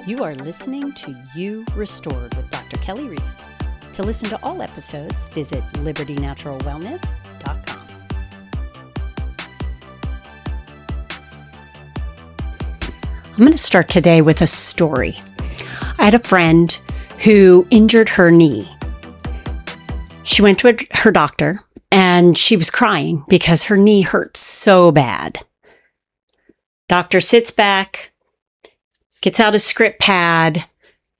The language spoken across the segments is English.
You are listening to You Restored with Dr. Kelley Reis. To listen to all episodes, visit libertynaturalwellness.com. I'm going to start today with a story. I had a friend who injured her knee. She went to her doctor and she was crying because her knee hurt so bad. Doctor sits back, gets out a script pad,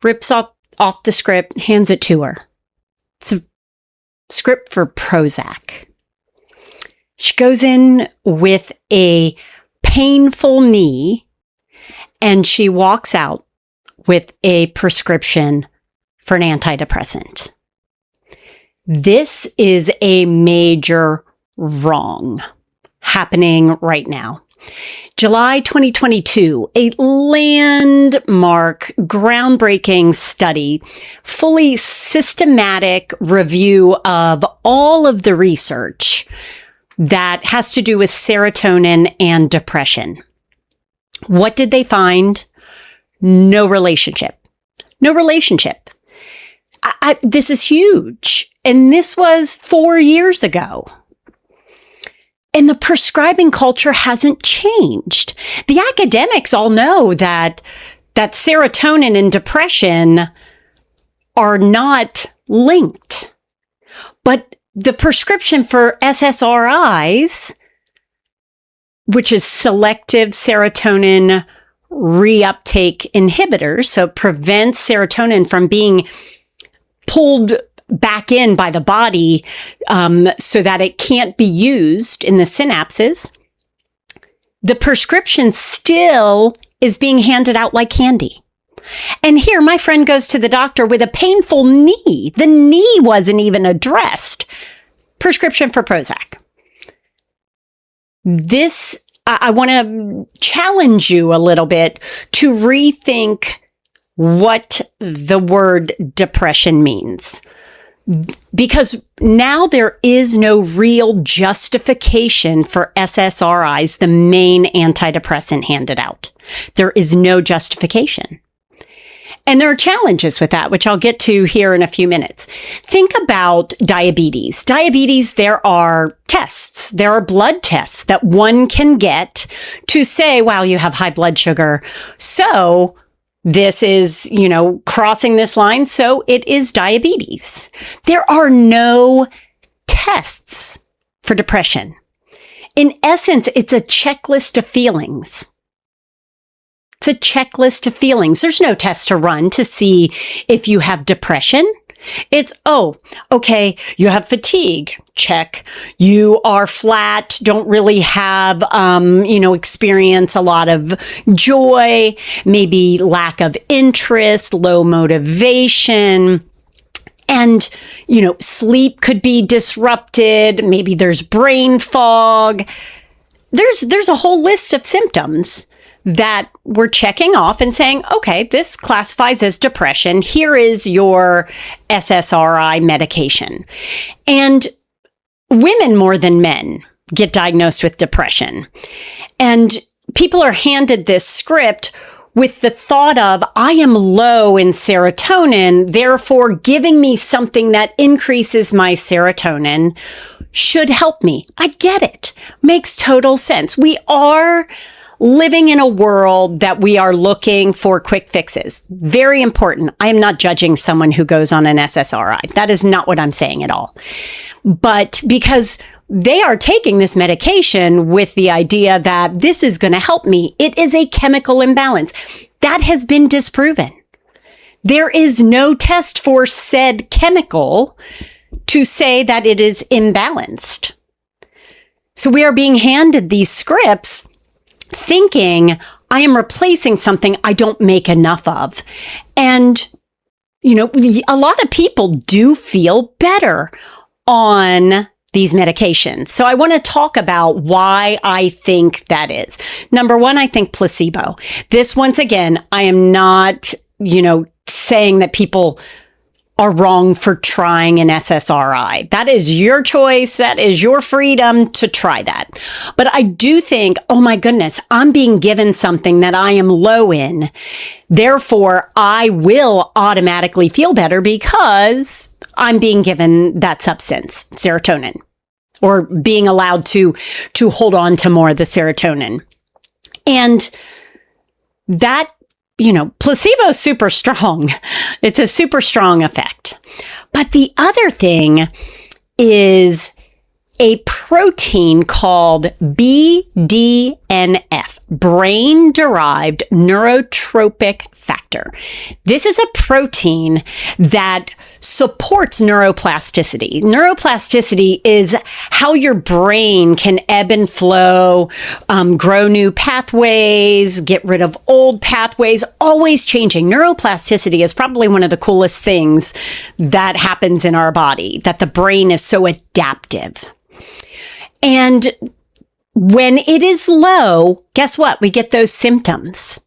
rips off the script, hands it to her. It's a script for Prozac. She goes in with a painful knee and she walks out with a prescription for an antidepressant. This is a major wrong happening right now. July 2022, a landmark, groundbreaking study, fully systematic review of all of the research that has to do with serotonin and depression. What did they find? No relationship. No relationship. This is huge. And this was 4 years ago. And the prescribing culture hasn't changed. The academics all know that serotonin and depression are not linked. But the prescription for SSRIs, which is selective serotonin reuptake inhibitors, so prevents serotonin from being pulled back in by the body so that it can't be used in the synapses, the prescription still is being handed out like candy. And here my friend goes to the doctor with a painful knee. The knee wasn't even addressed. Prescription for Prozac. This, I want to challenge you a little bit to rethink what the word depression means. Because now there is no real justification for SSRIs, the main antidepressant handed out. There is no justification. And there are challenges with that, which I'll get to here in a few minutes. Think about diabetes. Diabetes, there are tests. There are blood tests that one can get to say, wow, you have high blood sugar. So this is, crossing this line, so it is diabetes. There are no tests for depression. In essence, it's a checklist of feelings. It's a checklist of feelings. There's no test to run to see if you have depression. It's, okay, you have fatigue. Check. You are flat, don't really have, experience a lot of joy, maybe lack of interest, low motivation. And, sleep could be disrupted. Maybe there's brain fog. There's a whole list of symptoms that we're checking off and saying, okay, this classifies as depression. Here is your SSRI medication. And women more than men get diagnosed with depression. And people are handed this script with the thought of, I am low in serotonin, therefore giving me something that increases my serotonin should help me. I get it. Makes total sense. We are living in a world that we are looking for quick fixes. Very important. I am not judging someone who goes on an SSRI. That is not what I'm saying at all. But because they are taking this medication with the idea that this is going to help me, it is a chemical imbalance. That has been disproven. There is no test for said chemical to say that it is imbalanced. So we are being handed these scripts thinking I am replacing something I don't make enough of. And, a lot of people do feel better on these medications. So I want to talk about why I think that is. Number one, I think placebo. This, once again, I am not, saying that people are wrong for trying an SSRI. That is your choice. That is your freedom to try that. But I do think, oh my goodness, I'm being given something that I am low in. Therefore, I will automatically feel better because I'm being given that substance, serotonin, or being allowed to hold on to more of the serotonin. And that, placebo is super strong. It's a super strong effect. But the other thing is a protein called BDNF, brain-derived neurotropic factor. This is a protein that supports neuroplasticity. Neuroplasticity is how your brain can ebb and flow, grow new pathways, get rid of old pathways, always changing. Neuroplasticity is probably one of the coolest things that happens in our body, that the brain is so adaptive. And when it is low, guess what? We get those symptoms.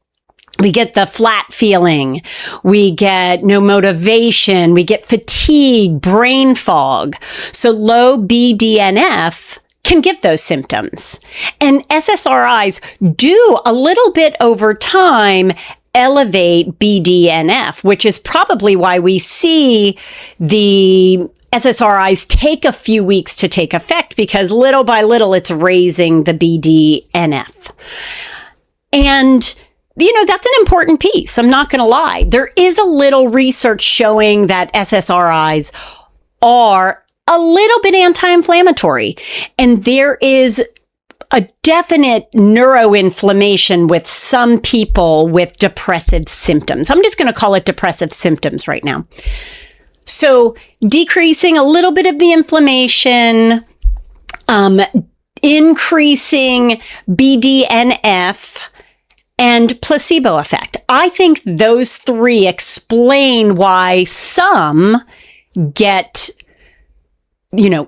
We get the flat feeling. We get no motivation. We get fatigue, brain fog. So low BDNF can give those symptoms. And SSRIs do a little bit over time elevate BDNF, which is probably why we see the SSRIs take a few weeks to take effect, because little by little it's raising the BDNF. And that's an important piece. I'm not going to lie. There is a little research showing that SSRIs are a little bit anti-inflammatory. And there is a definite neuroinflammation with some people with depressive symptoms. I'm just going to call it depressive symptoms right now. So decreasing a little bit of the inflammation, increasing BDNF, and placebo effect. I think those three explain why some get,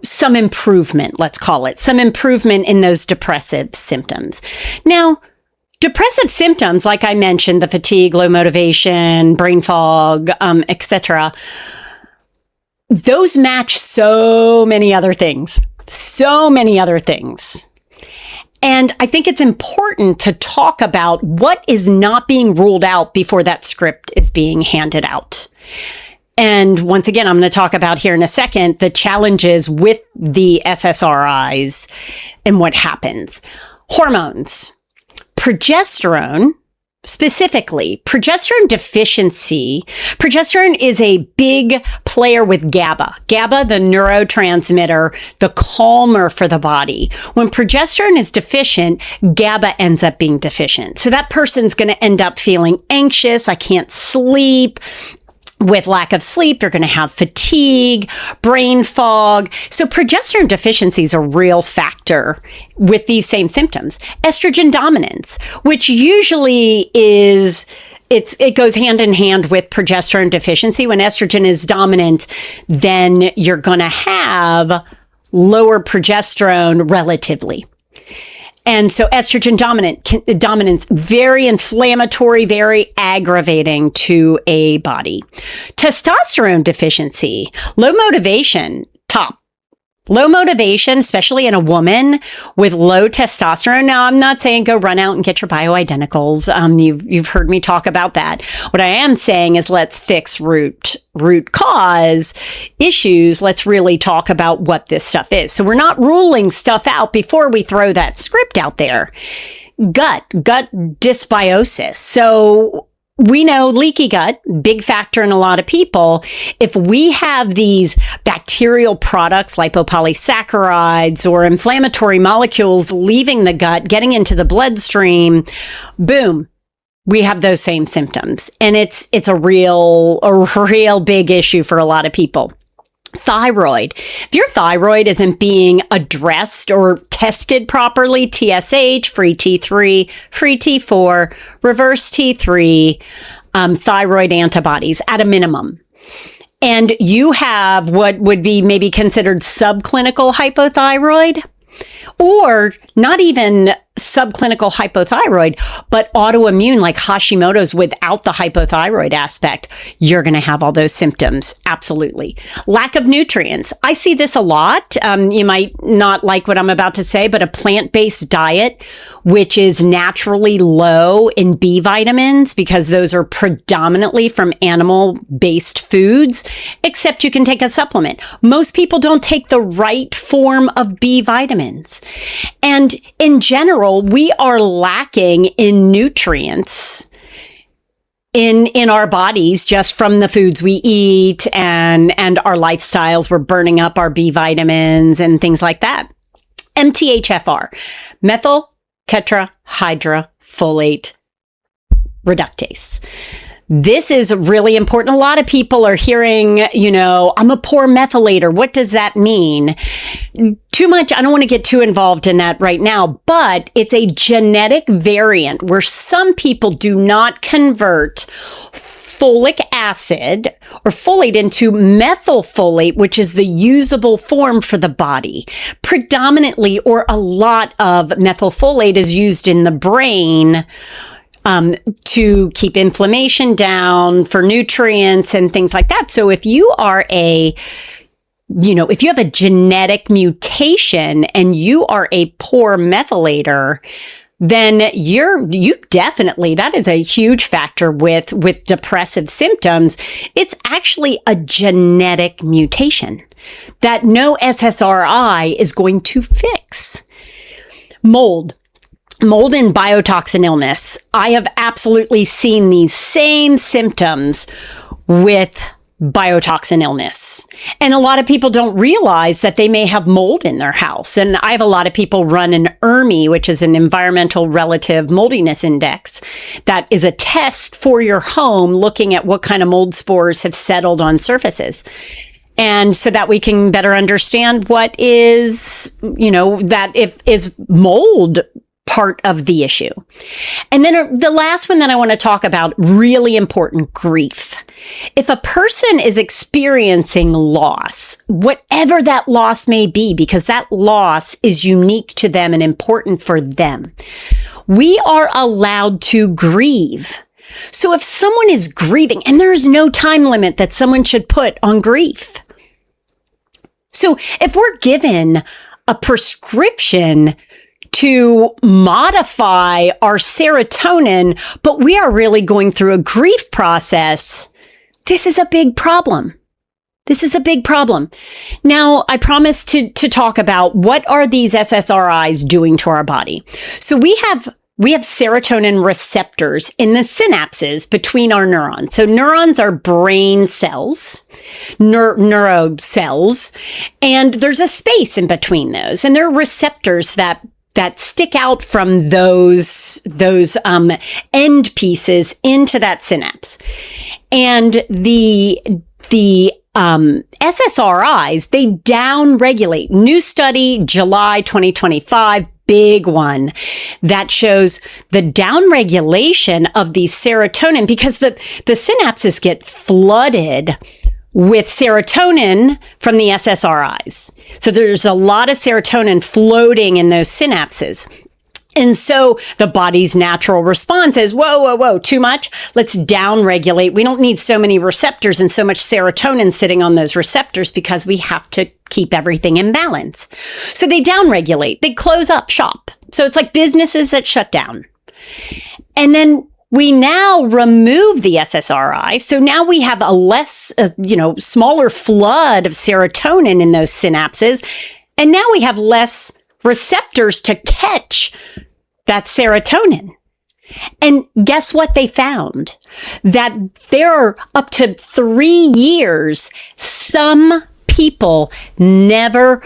some improvement, let's call it, some improvement in those depressive symptoms. Now, depressive symptoms, like I mentioned, the fatigue, low motivation, brain fog, etc., those match so many other things. And I think it's important to talk about what is not being ruled out before that script is being handed out. And once again, I'm going to talk about here in a second the challenges with the SSRIs and what happens. Hormones. Progesterone, specifically, progesterone deficiency. Progesterone is a big player with GABA. GABA, the neurotransmitter, the calmer for the body. When progesterone is deficient, GABA ends up being deficient. So that person's going to end up feeling anxious. I can't sleep. With lack of sleep, you're going to have fatigue, brain fog. So progesterone deficiency is a real factor with these same symptoms. Estrogen dominance, which usually it goes hand in hand with progesterone deficiency. When estrogen is dominant, then you're going to have lower progesterone relatively. And so estrogen dominance, very inflammatory, very aggravating to a body. Testosterone deficiency, low motivation, top. Low motivation, especially in a woman with low testosterone. Now, I'm not saying go run out and get your bioidenticals. You've heard me talk about that. What I am saying is let's fix root cause issues. Let's really talk about what this stuff is. So we're not ruling stuff out before we throw that script out there. Gut dysbiosis. So we know leaky gut, big factor in a lot of people. If we have these bacterial products, lipopolysaccharides or inflammatory molecules leaving the gut, getting into the bloodstream, boom, we have those same symptoms. And it's a real big issue for a lot of people. Thyroid. If your thyroid isn't being addressed or tested properly, TSH, free T3, free T4, reverse T3, thyroid antibodies at a minimum. And you have what would be maybe considered subclinical hypothyroid, or not even subclinical hypothyroid, but autoimmune like Hashimoto's without the hypothyroid aspect, you're going to have all those symptoms. Absolutely. Lack of nutrients. I see this a lot. You might not like what I'm about to say, but a plant-based diet, which is naturally low in B vitamins because those are predominantly from animal-based foods, except you can take a supplement. Most people don't take the right form of B vitamins. And in general, we are lacking in nutrients in our bodies just from the foods we eat and our lifestyles. We're burning up our B vitamins and things like that. MTHFR, methyl tetrahydrofolate reductase. This is really important. A lot of people are hearing, I'm a poor methylator. What does that mean? Too much. I don't want to get too involved in that right now, but it's a genetic variant where some people do not convert folic acid or folate into methylfolate, which is the usable form for the body. Predominantly, or a lot of methylfolate is used in the brain to keep inflammation down, for nutrients and things like that. So if you are if you have a genetic mutation and you are a poor methylator, then you definitely, that is a huge factor with depressive symptoms. It's actually a genetic mutation that no SSRI is going to fix. Mold and biotoxin illness. I have absolutely seen these same symptoms with biotoxin illness. And a lot of people don't realize that they may have mold in their house. And I have a lot of people run an ERMI, which is an environmental relative moldiness index. That is a test for your home looking at what kind of mold spores have settled on surfaces. And so that we can better understand what is, that is mold part of the issue. And then the last one that I want to talk about, really important, grief. If a person is experiencing loss, whatever that loss may be, because that loss is unique to them and important for them, we are allowed to grieve. So if someone is grieving, and there's no time limit that someone should put on grief. So if we're given a prescription to modify our serotonin, but we are really going through a grief process, this is a big problem. This is a big problem. Now, I promised to talk about what are these SSRIs doing to our body. So we have serotonin receptors in the synapses between our neurons. So neurons are brain cells, neuro cells, and there's a space in between those. And there are receptors that stick out from those end pieces into that synapse. And the SSRIs, they downregulate. New study, July 2025, big one that shows the downregulation of the serotonin because the synapses get flooded with serotonin from the SSRIs. So there's a lot of serotonin floating in those synapses. And so the body's natural response is, whoa, too much. Let's downregulate. We don't need so many receptors and so much serotonin sitting on those receptors because we have to keep everything in balance. So they downregulate. They close up shop. So it's like businesses that shut down. And then we now remove the SSRI. So now we have a smaller flood of serotonin in those synapses. And now we have less receptors to catch that serotonin. And guess what they found? That there are up to 3 years, some people never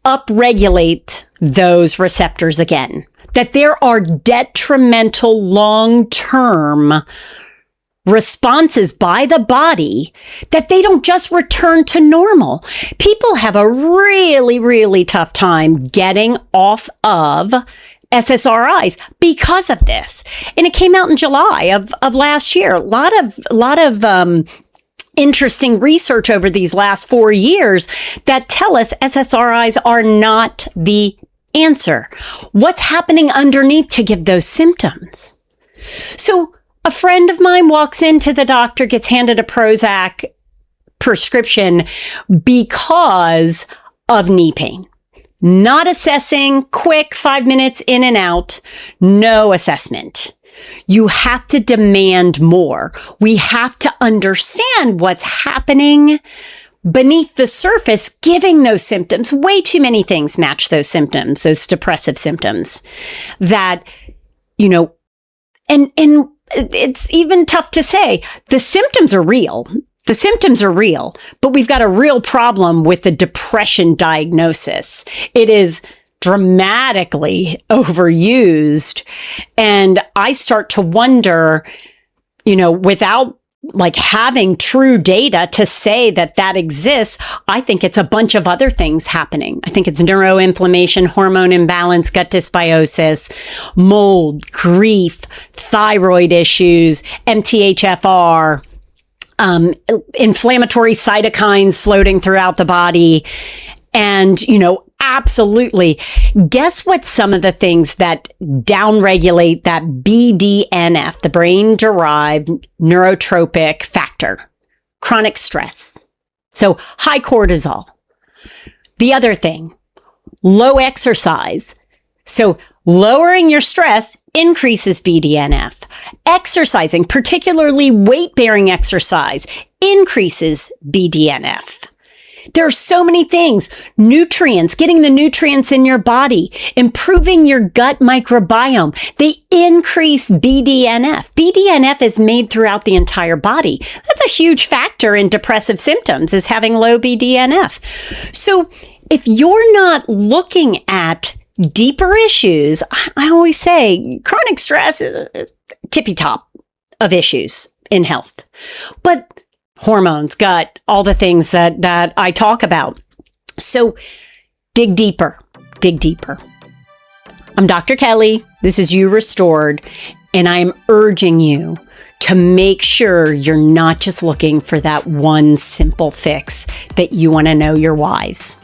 upregulate those receptors again. That there are detrimental long-term responses by the body that they don't just return to normal. People have a really, really tough time getting off of SSRIs because of this. And it came out in July of last year. A lot of interesting research over these last 4 years that tell us SSRIs are not the Answer: what's happening underneath to give those symptoms? So a friend of mine walks into the doctor, gets handed a Prozac prescription because of knee pain. Not assessing, quick 5 minutes in and out, no assessment. You have to demand more. We have to understand what's happening beneath the surface, giving those symptoms. Way too many things match those symptoms, those depressive symptoms that, and it's even tough to say. The symptoms are real. The symptoms are real, but we've got a real problem with the depression diagnosis. It is dramatically overused. And I start to wonder, without having true data to say that exists, I think it's a bunch of other things happening. I think it's neuroinflammation, hormone imbalance, gut dysbiosis, mold, grief, thyroid issues, MTHFR, inflammatory cytokines floating throughout the body. And, absolutely. Guess what some of the things that downregulate that BDNF, the brain-derived neurotropic factor? Chronic stress. So high cortisol. The other thing, low exercise. So lowering your stress increases BDNF. Exercising, particularly weight-bearing exercise, increases BDNF. There are so many things. Nutrients, getting the nutrients in your body, improving your gut microbiome. They increase BDNF. BDNF is made throughout the entire body. That's a huge factor in depressive symptoms, is having low BDNF. So if you're not looking at deeper issues, I always say chronic stress is a tippy top of issues in health. But hormones, gut, all the things that I talk about. So dig deeper, dig deeper. I'm Dr. Kelley. This is You Restored, and I'm urging you to make sure you're not just looking for that one simple fix, that you want to know your whys.